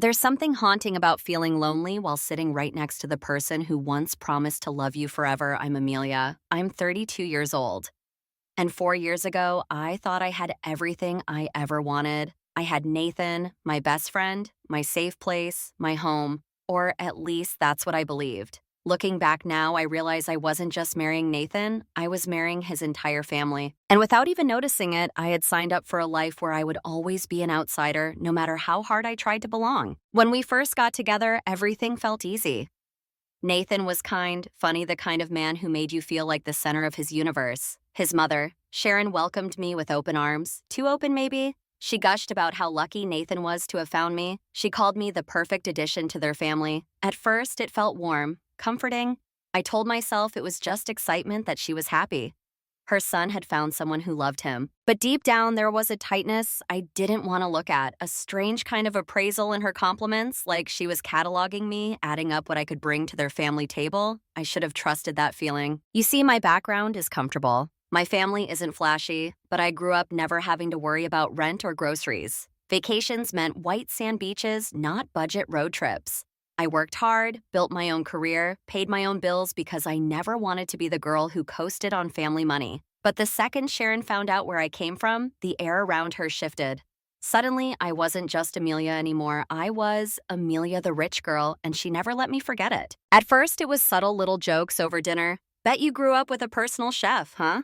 There's something haunting about feeling lonely while sitting right next to the person who once promised to love you forever. I'm Amelia. I'm 32 years old. And 4 years ago, I thought I had everything I ever wanted. I had Nathan, my best friend, my safe place, my home, or at least that's what I believed. Looking back now, I realize I wasn't just marrying Nathan, I was marrying his entire family. And without even noticing it, I had signed up for a life where I would always be an outsider, no matter how hard I tried to belong. When we first got together, everything felt easy. Nathan was kind, funny, the kind of man who made you feel like the center of his universe. His mother, Sharon, welcomed me with open arms. Too open, maybe? She gushed about how lucky Nathan was to have found me. She called me the perfect addition to their family. At first, it felt warm, comforting. I told myself it was just excitement that she was happy. Her son had found someone who loved him. But deep down, there was a tightness I didn't want to look at, a strange kind of appraisal in her compliments, like she was cataloging me, adding up what I could bring to their family table. I should have trusted that feeling. You see, my background is comfortable. My family isn't flashy, but I grew up never having to worry about rent or groceries. Vacations meant white sand beaches, not budget road trips. I worked hard, built my own career, paid my own bills because I never wanted to be the girl who coasted on family money. But the second Sharon found out where I came from, the air around her shifted. Suddenly, I wasn't just Amelia anymore. I was Amelia the rich girl, and she never let me forget it. At first, it was subtle little jokes over dinner. Bet you grew up with a personal chef, huh?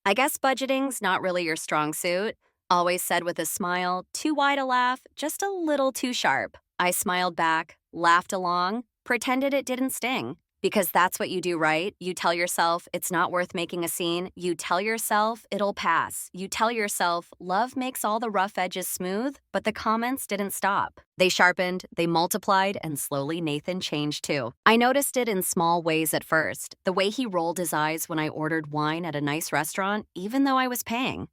I guess budgeting's not really your strong suit. Always said with a smile, too wide a laugh, just a little too sharp. I smiled back, laughed along, pretended it didn't sting. Because that's what you do, right? You tell yourself it's not worth making a scene. You tell yourself it'll pass. You tell yourself love makes all the rough edges smooth, but the comments didn't stop. They sharpened, they multiplied, and slowly Nathan changed too. I noticed it in small ways at first. The way he rolled his eyes when I ordered wine at a nice restaurant, even though I was paying.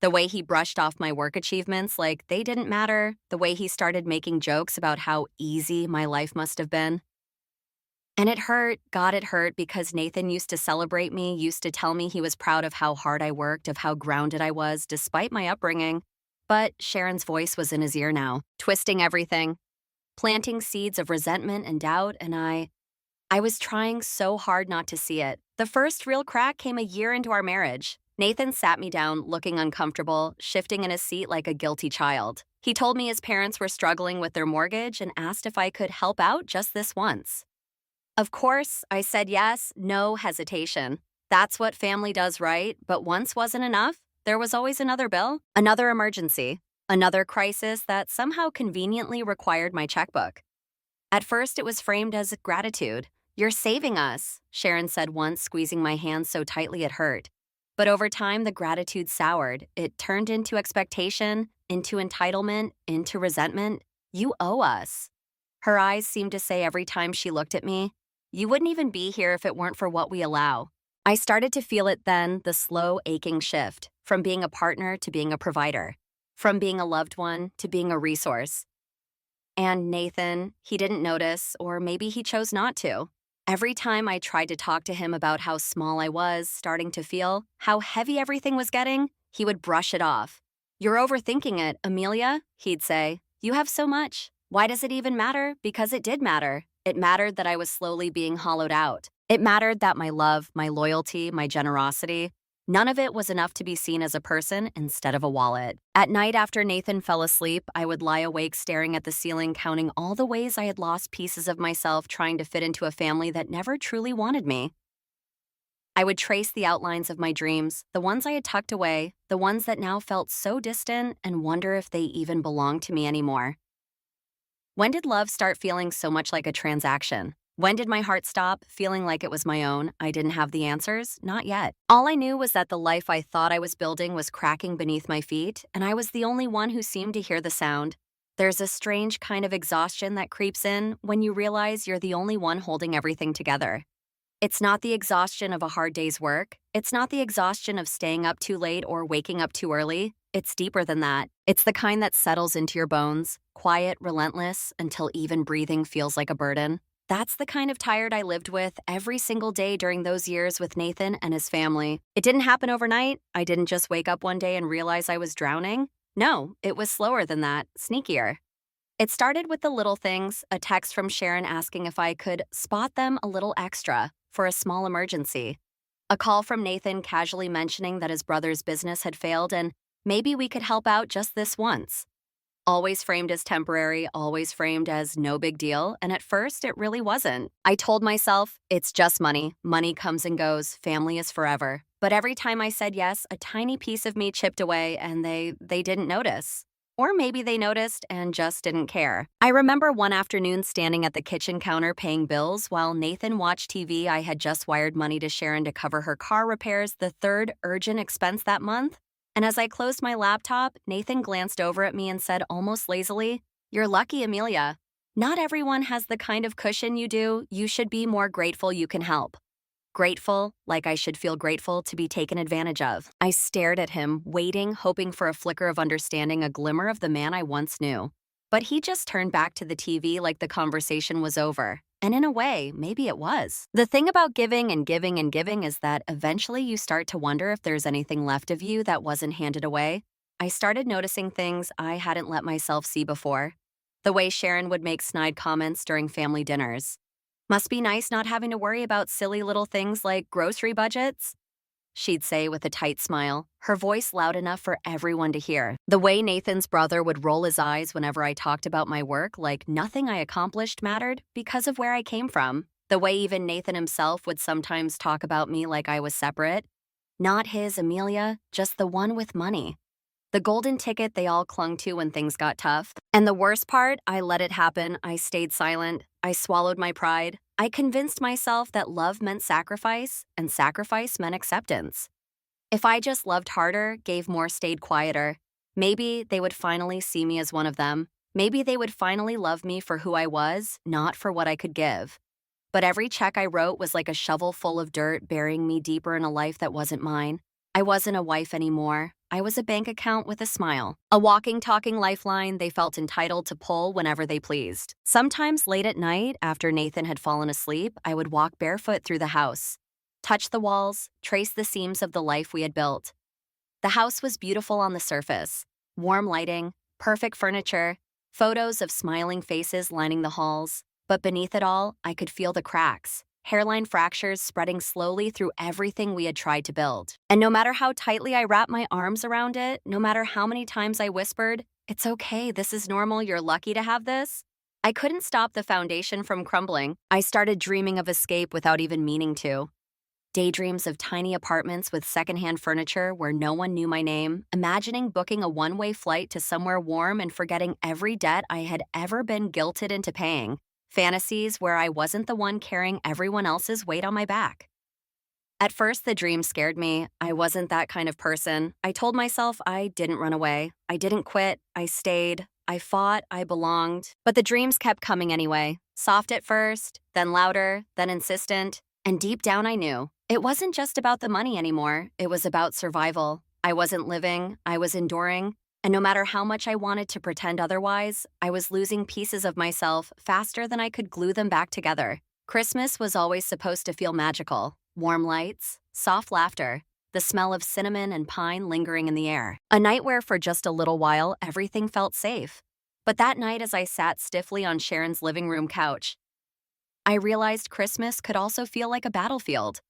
The way he brushed off my work achievements like they didn't matter. The way he started making jokes about how easy my life must have been. And it hurt, God, it hurt, because Nathan used to celebrate me, used to tell me he was proud of how hard I worked, of how grounded I was, despite my upbringing. But Sharon's voice was in his ear now, twisting everything, planting seeds of resentment and doubt, and I was trying so hard not to see it. The first real crack came a year into our marriage. Nathan sat me down, looking uncomfortable, shifting in his seat like a guilty child. He told me his parents were struggling with their mortgage and asked if I could help out just this once. Of course, I said yes, no hesitation. That's what family does, right? But once wasn't enough. There was always another bill, another emergency, another crisis that somehow conveniently required my checkbook. At first, it was framed as gratitude. You're saving us, Sharon said once, squeezing my hand so tightly it hurt. But over time, the gratitude soured. It turned into expectation, into entitlement, into resentment. You owe us. Her eyes seemed to say every time she looked at me, you wouldn't even be here if it weren't for what we allow. I started to feel it then, the slow, aching shift, from being a partner to being a provider, from being a loved one to being a resource. And Nathan, he didn't notice, or maybe he chose not to. Every time I tried to talk to him about how small I was, starting to feel, how heavy everything was getting, he would brush it off. You're overthinking it, Amelia, he'd say. You have so much. Why does it even matter? Because it did matter. It mattered that I was slowly being hollowed out. It mattered that my love, my loyalty, my generosity, none of it was enough to be seen as a person instead of a wallet. At night after Nathan fell asleep, I would lie awake staring at the ceiling, counting all the ways I had lost pieces of myself trying to fit into a family that never truly wanted me. I would trace the outlines of my dreams, the ones I had tucked away, the ones that now felt so distant, and wonder if they even belonged to me anymore. When did love start feeling so much like a transaction? When did my heart stop feeling like it was my own? I didn't have the answers, not yet. All I knew was that the life I thought I was building was cracking beneath my feet, and I was the only one who seemed to hear the sound. There's a strange kind of exhaustion that creeps in when you realize you're the only one holding everything together. It's not the exhaustion of a hard day's work. It's not the exhaustion of staying up too late or waking up too early. It's deeper than that. It's the kind that settles into your bones, quiet, relentless, until even breathing feels like a burden. That's the kind of tired I lived with every single day during those years with Nathan and his family. It didn't happen overnight. I didn't just wake up one day and realize I was drowning. No, it was slower than that, sneakier. It started with the little things, a text from Sharon asking if I could spot them a little extra for a small emergency. A call from Nathan casually mentioning that his brother's business had failed and maybe we could help out just this once. Always framed as temporary, always framed as no big deal, and at first it really wasn't. I told myself, it's just money. Money comes and goes, family is forever. But every time I said yes, a tiny piece of me chipped away and they didn't notice. Or maybe they noticed and just didn't care. I remember one afternoon standing at the kitchen counter paying bills while Nathan watched TV. I had just wired money to Sharon to cover her car repairs, the third urgent expense that month. And as I closed my laptop, Nathan glanced over at me and said almost lazily, "You're lucky, Amelia. Not everyone has the kind of cushion you do. You should be more grateful you can help." Grateful, like I should feel grateful to be taken advantage of. I stared at him, waiting, hoping for a flicker of understanding, a glimmer of the man I once knew. But he just turned back to the TV like the conversation was over. And in a way, maybe it was. The thing about giving and giving and giving is that eventually you start to wonder if there's anything left of you that wasn't handed away. I started noticing things I hadn't let myself see before. The way Sharon would make snide comments during family dinners. Must be nice not having to worry about silly little things like grocery budgets, she'd say with a tight smile, her voice loud enough for everyone to hear. The way Nathan's brother would roll his eyes whenever I talked about my work like nothing I accomplished mattered because of where I came from. The way even Nathan himself would sometimes talk about me like I was separate. Not his Amelia, just the one with money. The golden ticket they all clung to when things got tough. And the worst part, I let it happen. I stayed silent. I swallowed my pride. I convinced myself that love meant sacrifice, and sacrifice meant acceptance. If I just loved harder, gave more, stayed quieter, maybe they would finally see me as one of them. Maybe they would finally love me for who I was, not for what I could give. But every check I wrote was like a shovel full of dirt, burying me deeper in a life that wasn't mine. I wasn't a wife anymore. I was a bank account with a smile. A walking, talking lifeline they felt entitled to pull whenever they pleased. Sometimes late at night, after Nathan had fallen asleep, I would walk barefoot through the house, touch the walls, trace the seams of the life we had built. The house was beautiful on the surface. Warm lighting, perfect furniture, photos of smiling faces lining the halls. But beneath it all, I could feel the cracks. Hairline fractures spreading slowly through everything we had tried to build. And no matter how tightly I wrapped my arms around it, no matter how many times I whispered, "It's okay, this is normal, you're lucky to have this," I couldn't stop the foundation from crumbling. I started dreaming of escape without even meaning to. Daydreams of tiny apartments with secondhand furniture where no one knew my name, imagining booking a one-way flight to somewhere warm and forgetting every debt I had ever been guilted into paying. Fantasies where I wasn't the one carrying everyone else's weight on my back. At first, the dream scared me. I wasn't that kind of person. I told myself I didn't run away. I didn't quit. I stayed. I fought. I belonged. But the dreams kept coming anyway. Soft at first, then louder, then insistent. And deep down, I knew. It wasn't just about the money anymore. It was about survival. I wasn't living. I was enduring. And no matter how much I wanted to pretend otherwise, I was losing pieces of myself faster than I could glue them back together. Christmas was always supposed to feel magical. Warm lights, soft laughter, the smell of cinnamon and pine lingering in the air. A night where for just a little while, everything felt safe. But that night as I sat stiffly on Sharon's living room couch, I realized Christmas could also feel like a battlefield.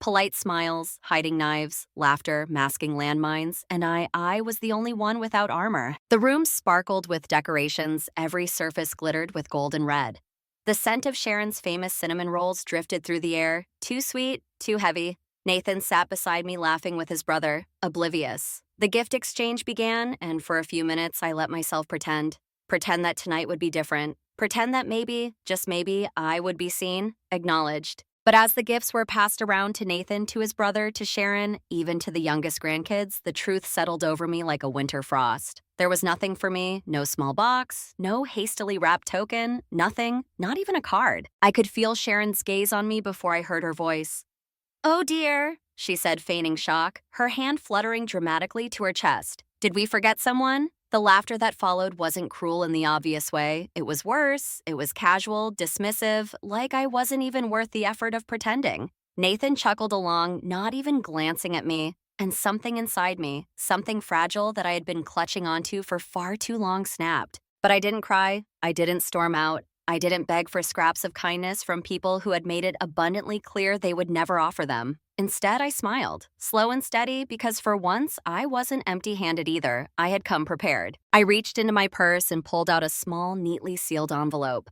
Polite smiles, hiding knives, laughter, masking landmines, and I was the only one without armor. The room sparkled with decorations, every surface glittered with gold and red. The scent of Sharon's famous cinnamon rolls drifted through the air, too sweet, too heavy. Nathan sat beside me laughing with his brother, oblivious. The gift exchange began, and for a few minutes I let myself pretend. Pretend that tonight would be different. Pretend that maybe, just maybe, I would be seen, acknowledged. But as the gifts were passed around to Nathan, to his brother, to Sharon, even to the youngest grandkids, the truth settled over me like a winter frost. There was nothing for me, no small box, no hastily wrapped token, nothing, not even a card. I could feel Sharon's gaze on me before I heard her voice. "Oh dear," she said, feigning shock, her hand fluttering dramatically to her chest. "Did we forget someone?" The laughter that followed wasn't cruel in the obvious way. It was worse. It was casual, dismissive, like I wasn't even worth the effort of pretending. Nathan chuckled along, not even glancing at me, and something inside me, something fragile that I had been clutching onto for far too long, snapped. But I didn't cry, I didn't storm out, I didn't beg for scraps of kindness from people who had made it abundantly clear they would never offer them. Instead, I smiled, slow and steady, because for once, I wasn't empty-handed either. I had come prepared. I reached into my purse and pulled out a small, neatly sealed envelope.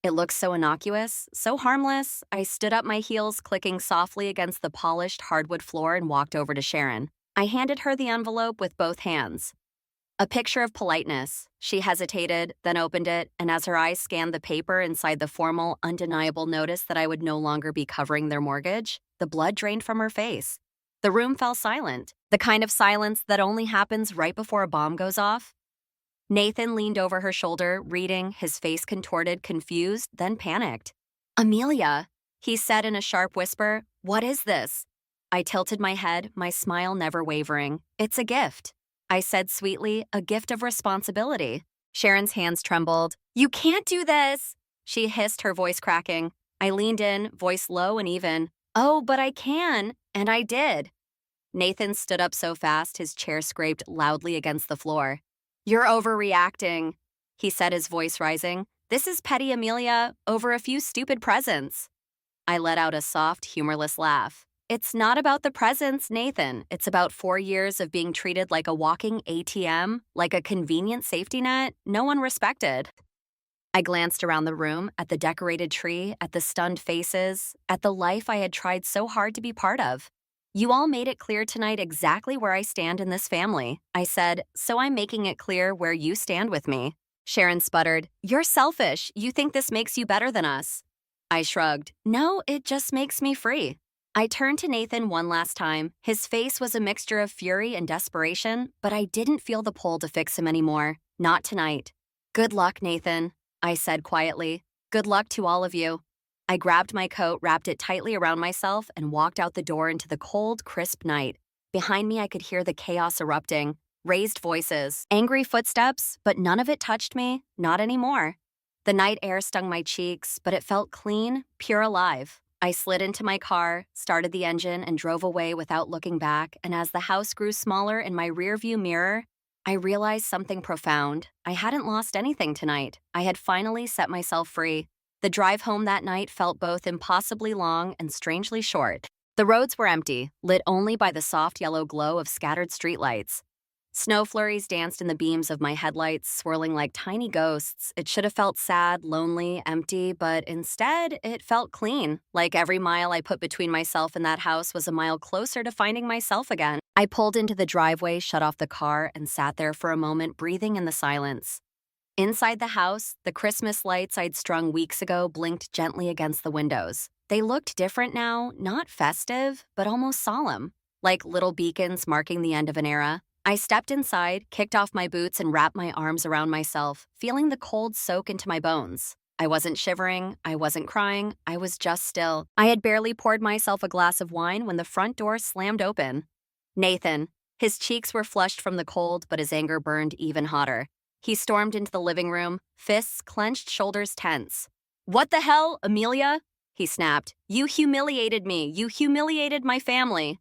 It looked so innocuous, so harmless. I stood up, my heels clicking softly against the polished hardwood floor, and walked over to Sharon. I handed her the envelope with both hands. A picture of politeness. She hesitated, then opened it, and as her eyes scanned the paper inside the formal, undeniable notice that I would no longer be covering their mortgage, the blood drained from her face. The room fell silent, the kind of silence that only happens right before a bomb goes off. Nathan leaned over her shoulder, reading, his face contorted, confused, then panicked. "Amelia," he said in a sharp whisper, "what is this?" I tilted my head, my smile never wavering. "It's a gift," I said sweetly, "a gift of responsibility." Sharon's hands trembled. "You can't do this," she hissed, her voice cracking. I leaned in, voice low and even. "Oh, but I can," and I did. Nathan stood up so fast his chair scraped loudly against the floor. "You're overreacting," he said, his voice rising. "This is petty, Amelia, over a few stupid presents." I let out a soft, humorless laugh. "It's not about the presents, Nathan. It's about 4 years of being treated like a walking ATM, like a convenient safety net no one respected." I glanced around the room, at the decorated tree, at the stunned faces, at the life I had tried so hard to be part of. "You all made it clear tonight exactly where I stand in this family," I said, "so I'm making it clear where you stand with me." Sharon sputtered, "You're selfish. You think this makes you better than us." I shrugged. "No, it just makes me free." I turned to Nathan one last time. His face was a mixture of fury and desperation, but I didn't feel the pull to fix him anymore. Not tonight. "Good luck, Nathan," I said quietly. "Good luck to all of you." I grabbed my coat, wrapped it tightly around myself, and walked out the door into the cold, crisp night. Behind me, I could hear the chaos erupting. Raised voices, angry footsteps, but none of it touched me, not anymore. The night air stung my cheeks, but it felt clean, pure alive. I slid into my car, started the engine, and drove away without looking back, and as the house grew smaller in my rearview mirror, I realized something profound. I hadn't lost anything tonight. I had finally set myself free. The drive home that night felt both impossibly long and strangely short. The roads were empty, lit only by the soft yellow glow of scattered streetlights. Snow flurries danced in the beams of my headlights, swirling like tiny ghosts. It should have felt sad, lonely, empty, but instead, it felt clean, like every mile I put between myself and that house was a mile closer to finding myself again. I pulled into the driveway, shut off the car, and sat there for a moment, breathing in the silence. Inside the house, the Christmas lights I'd strung weeks ago blinked gently against the windows. They looked different now, not festive, but almost solemn, like little beacons marking the end of an era. I stepped inside, kicked off my boots, and wrapped my arms around myself, feeling the cold soak into my bones. I wasn't shivering, I wasn't crying, I was just still. I had barely poured myself a glass of wine when the front door slammed open. Nathan. His cheeks were flushed from the cold, but his anger burned even hotter. He stormed into the living room, fists clenched, shoulders tense. "What the hell, Amelia?" he snapped. "You humiliated me. You humiliated my family."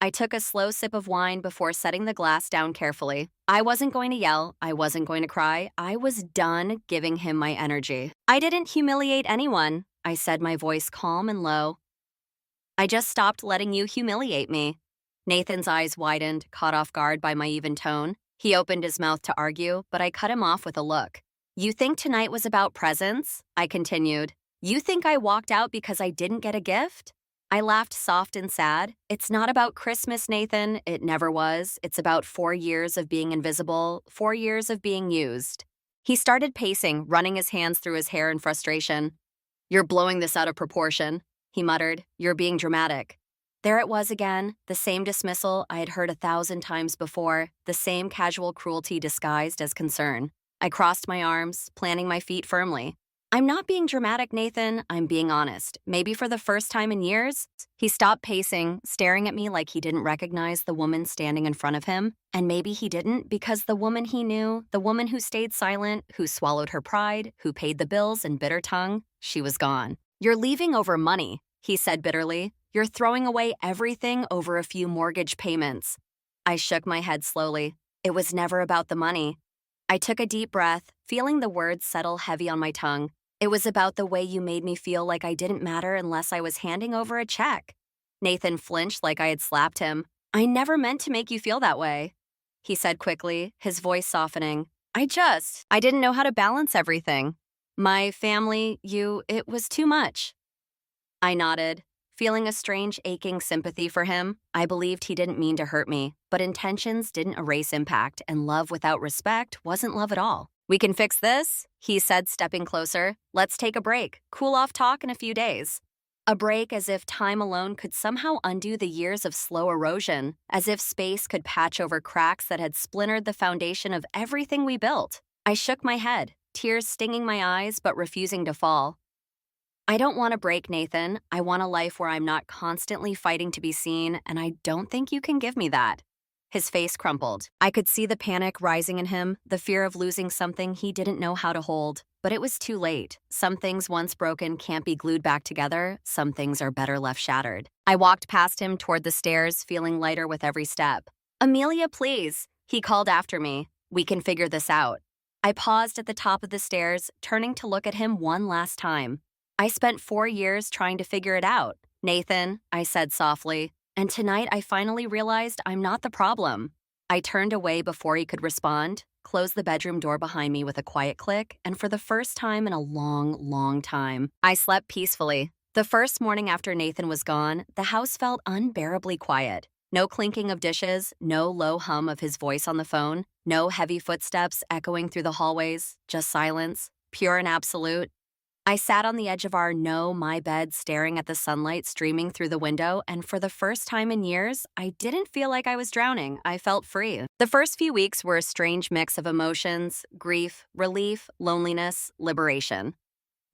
I took a slow sip of wine before setting the glass down carefully. I wasn't going to yell. I wasn't going to cry. I was done giving him my energy. "I didn't humiliate anyone," I said, my voice calm and low. "I just stopped letting you humiliate me." Nathan's eyes widened, caught off guard by my even tone. He opened his mouth to argue, but I cut him off with a look. "You think tonight was about presents?" I continued. "You think I walked out because I didn't get a gift?" I laughed soft and sad. "It's not about Christmas, Nathan. It never was. It's about 4 years of being invisible, 4 years of being used." He started pacing, running his hands through his hair in frustration. "You're blowing this out of proportion," he muttered. "You're being dramatic." There it was again, the same dismissal I had heard 1,000 times before, the same casual cruelty disguised as concern. I crossed my arms, planting my feet firmly. "I'm not being dramatic, Nathan. I'm being honest. Maybe for the first time in years." He stopped pacing, staring at me like he didn't recognize the woman standing in front of him. And maybe he didn't, because the woman he knew, the woman who stayed silent, who swallowed her pride, who paid the bills and bit her tongue, she was gone. "You're leaving over money," he said bitterly. "You're throwing away everything over a few mortgage payments." I shook my head slowly. It was never about the money. I took a deep breath, feeling the words settle heavy on my tongue. It was about the way you made me feel like I didn't matter unless I was handing over a check. Nathan flinched like I had slapped him. I never meant to make you feel that way, he said quickly, his voice softening. I didn't know how to balance everything. My family, it was too much. I nodded, feeling a strange aching sympathy for him. I believed he didn't mean to hurt me, but intentions didn't erase impact, and love without respect wasn't love at all. We can fix this, he said, stepping closer. Let's take a break, cool off talk in a few days. A break as if time alone could somehow undo the years of slow erosion, as if space could patch over cracks that had splintered the foundation of everything we built. I shook my head, tears stinging my eyes but refusing to fall. I don't want a break, Nathan. I want a life where I'm not constantly fighting to be seen, and I don't think you can give me that. His face crumpled. I could see the panic rising in him, the fear of losing something he didn't know how to hold. But it was too late. Some things once broken can't be glued back together. Some things are better left shattered. I walked past him toward the stairs, feeling lighter with every step. Amelia, please, he called after me. We can figure this out. I paused at the top of the stairs, turning to look at him one last time. I spent 4 years trying to figure it out. Nathan, I said softly, and tonight I finally realized I'm not the problem. I turned away before he could respond, closed the bedroom door behind me with a quiet click, and for the first time in a long, long time, I slept peacefully. The first morning after Nathan was gone, the house felt unbearably quiet. No clinking of dishes, no low hum of his voice on the phone, no heavy footsteps echoing through the hallways, just silence, pure and absolute. I sat on the edge of my bed staring at the sunlight streaming through the window, and for the first time in years, I didn't feel like I was drowning. I felt free. The first few weeks were a strange mix of emotions, grief, relief, loneliness, liberation.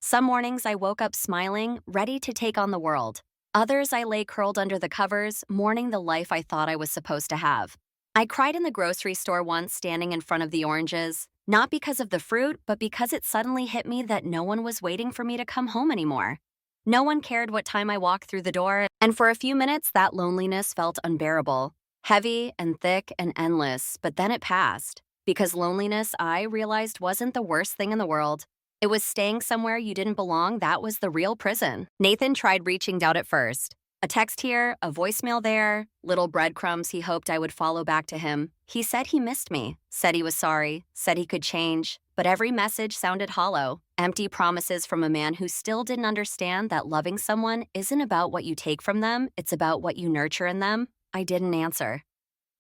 Some mornings I woke up smiling, ready to take on the world. Others I lay curled under the covers, mourning the life I thought I was supposed to have. I cried in the grocery store once, standing in front of the oranges. Not because of the fruit, but because it suddenly hit me that no one was waiting for me to come home anymore. No one cared what time I walked through the door, and for a few minutes that loneliness felt unbearable. Heavy and thick and endless, but then it passed. Because loneliness, I realized, wasn't the worst thing in the world. It was staying somewhere you didn't belong. That was the real prison. Nathan tried reaching out at first. A text here, a voicemail there, little breadcrumbs he hoped I would follow back to him. He said he missed me, said he was sorry, said he could change, but every message sounded hollow, empty promises from a man who still didn't understand that loving someone isn't about what you take from them, it's about what you nurture in them. I didn't answer.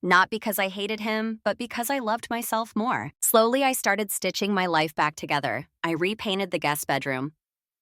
Not because I hated him, but because I loved myself more. Slowly, I started stitching my life back together. I repainted the guest bedroom,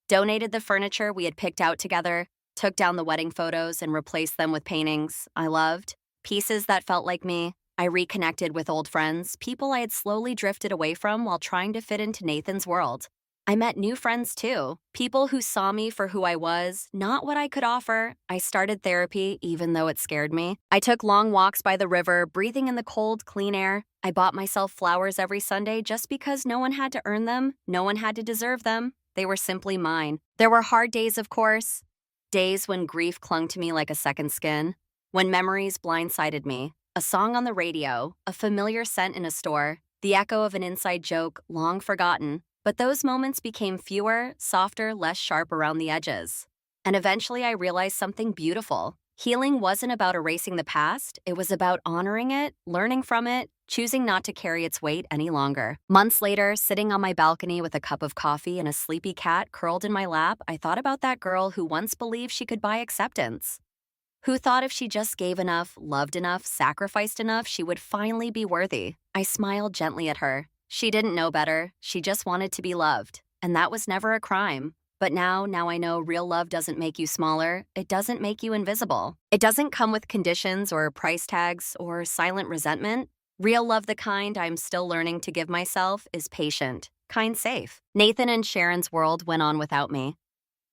donated the furniture we had picked out together, took down the wedding photos and replaced them with paintings I loved, pieces that felt like me. I reconnected with old friends, people I had slowly drifted away from while trying to fit into Nathan's world. I met new friends too, people who saw me for who I was, not what I could offer. I started therapy, even though it scared me. I took long walks by the river, breathing in the cold, clean air. I bought myself flowers every Sunday just because no one had to earn them, no one had to deserve them. They were simply mine. There were hard days, of course. Days when grief clung to me like a second skin, when memories blindsided me. A song on the radio, a familiar scent in a store, the echo of an inside joke long forgotten. But those moments became fewer, softer, less sharp around the edges. And eventually I realized something beautiful. Healing wasn't about erasing the past, it was about honoring it, learning from it, choosing not to carry its weight any longer. Months later, sitting on my balcony with a cup of coffee and a sleepy cat curled in my lap, I thought about that girl who once believed she could buy acceptance. Who thought if she just gave enough, loved enough, sacrificed enough, she would finally be worthy. I smiled gently at her. She didn't know better. She just wanted to be loved. And that was never a crime. But now I know real love doesn't make you smaller. It doesn't make you invisible. It doesn't come with conditions or price tags or silent resentment. Real love, the kind I'm still learning to give myself, is patient, kind, safe. Nathan and Sharon's world went on without me.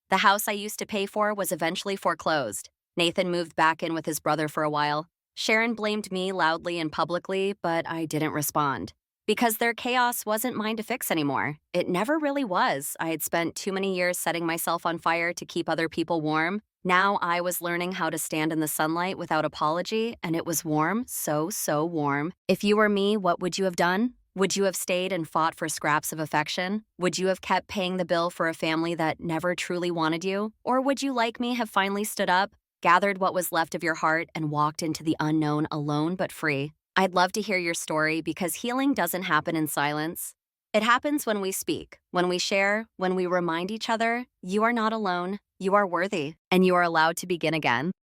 The house I used to pay for was eventually foreclosed. Nathan moved back in with his brother for a while. Sharon blamed me loudly and publicly, but I didn't respond. Because their chaos wasn't mine to fix anymore. It never really was. I had spent too many years setting myself on fire to keep other people warm. Now I was learning how to stand in the sunlight without apology, and it was warm, so warm. If you were me, what would you have done? Would you have stayed and fought for scraps of affection? Would you have kept paying the bill for a family that never truly wanted you? Or would you, like me, have finally stood up, gathered what was left of your heart, and walked into the unknown alone but free? I'd love to hear your story because healing doesn't happen in silence. It happens when we speak, when we share, when we remind each other, you are not alone, you are worthy, and you are allowed to begin again.